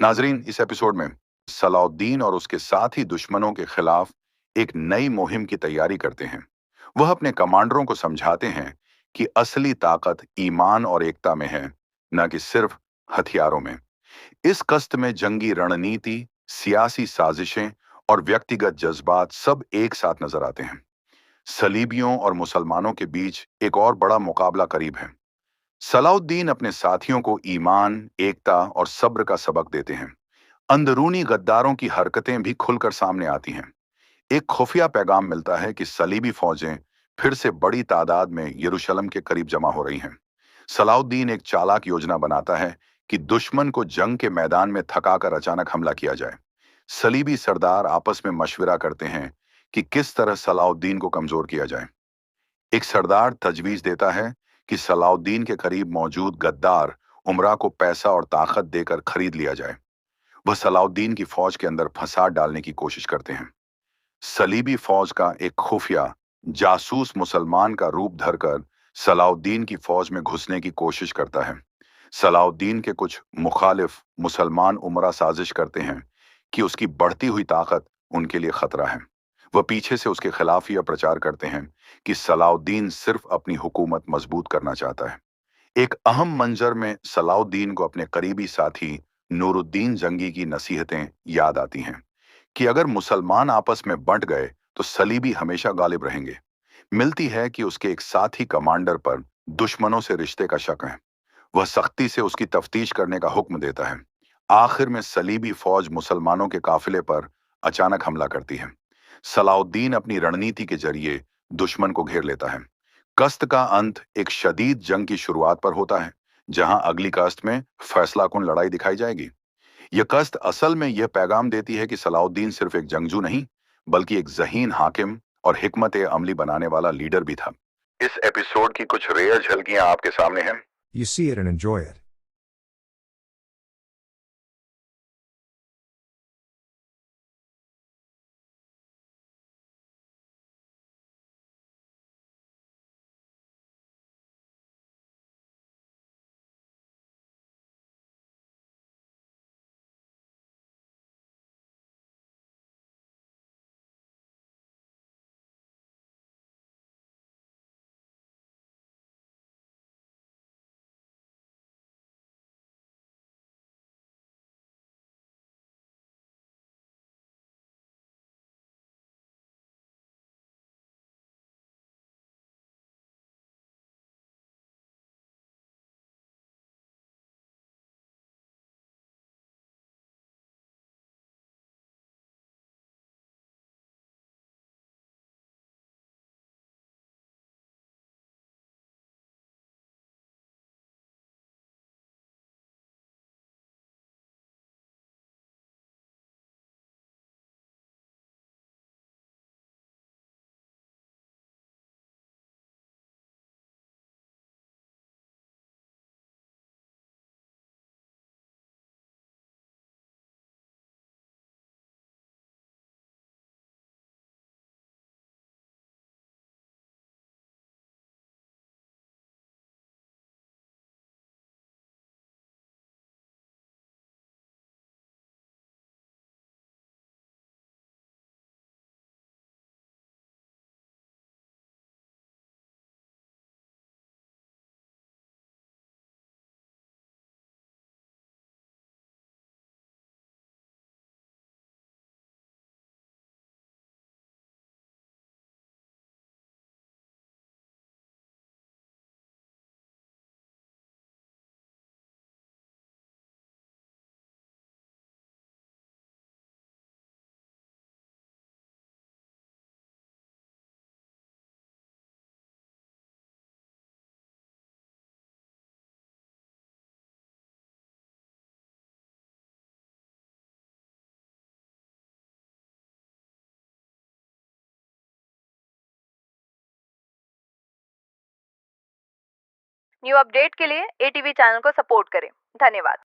नाजरीन, इस एपिसोड में सलाउद्दीन और उसके साथी दुश्मनों के खिलाफ एक नई मुहिम की तैयारी करते हैं। वह अपने कमांडरों को समझाते हैं कि असली ताकत ईमान और एकता में है, न कि सिर्फ हथियारों में। इस कस्त में जंगी रणनीति, सियासी साजिशें और व्यक्तिगत जज्बात सब एक साथ नजर आते हैं। सलीबियों और मुसलमानों के बीच एक और बड़ा मुकाबला करीब है। सलाउद्दीन अपने साथियों को ईमान, एकता और सब्र का सबक देते हैं। अंदरूनी गद्दारों की हरकतें भी खुलकर सामने आती हैं। एक खुफिया पैगाम मिलता है कि सलीबी फौजें फिर से बड़ी तादाद में यरूशलेम के करीब जमा हो रही हैं। सलाउद्दीन एक चालाक योजना बनाता है कि दुश्मन को जंग के मैदान में थकाकर अचानक हमला किया जाए। सलीबी सरदार आपस में मशविरा करते हैं कि किस तरह सलाउद्दीन को कमजोर किया जाए। एक सरदार तजवीज देता है कि सलाउद्दीन के करीब मौजूद गद्दार उमरा को पैसा और ताकत देकर खरीद लिया जाए। वह सलाउद्दीन की फौज के अंदर फसाद डालने की कोशिश करते हैं। सलीबी फौज का एक खुफिया जासूस मुसलमान का रूप धरकर सलाउद्दीन की फौज में घुसने की कोशिश करता है। सलाउद्दीन के कुछ मुखालिफ मुसलमान उमरा साजिश करते हैं कि उसकी बढ़ती हुई ताकत उनके लिए खतरा है। वह पीछे से उसके खिलाफ यह प्रचार करते हैं कि सलाउद्दीन सिर्फ अपनी हुकूमत मजबूत करना चाहता है। एक अहम मंजर में सलाउद्दीन को अपने करीबी साथी नूरुद्दीन जंगी की नसीहतें याद आती हैं कि अगर मुसलमान आपस में बंट गए तो सलीबी हमेशा गालिब रहेंगे। मिलती है कि उसके एक साथी कमांडर पर दुश्मनों से रिश्ते का शक है। वह सख्ती से उसकी तफ्तीश करने का हुक्म देता है। आखिर में सलीबी फौज मुसलमानों के काफिले पर अचानक हमला करती है। सलाउद्दीन अपनी रणनीति के जरिए दुश्मन को घेर लेता है। कस्त का अंत एक शदीद जंग की शुरुआत पर होता है, जहां अगली कस्त में फैसलाकुन लड़ाई दिखाई जाएगी। यह कस्त असल में यह पैगाम देती है कि सलाउद्दीन सिर्फ एक जंगजू नहीं, बल्कि एक ज़हीन हाकिम और हिकमत अमली बनाने वाला लीडर भी था। इस एपिसोड की कुछ रेयर झलकियां आपके सामने हैं। You see it and enjoy it. New update के लिए एटीवी चैनल को सपोर्ट करें। धन्यवाद।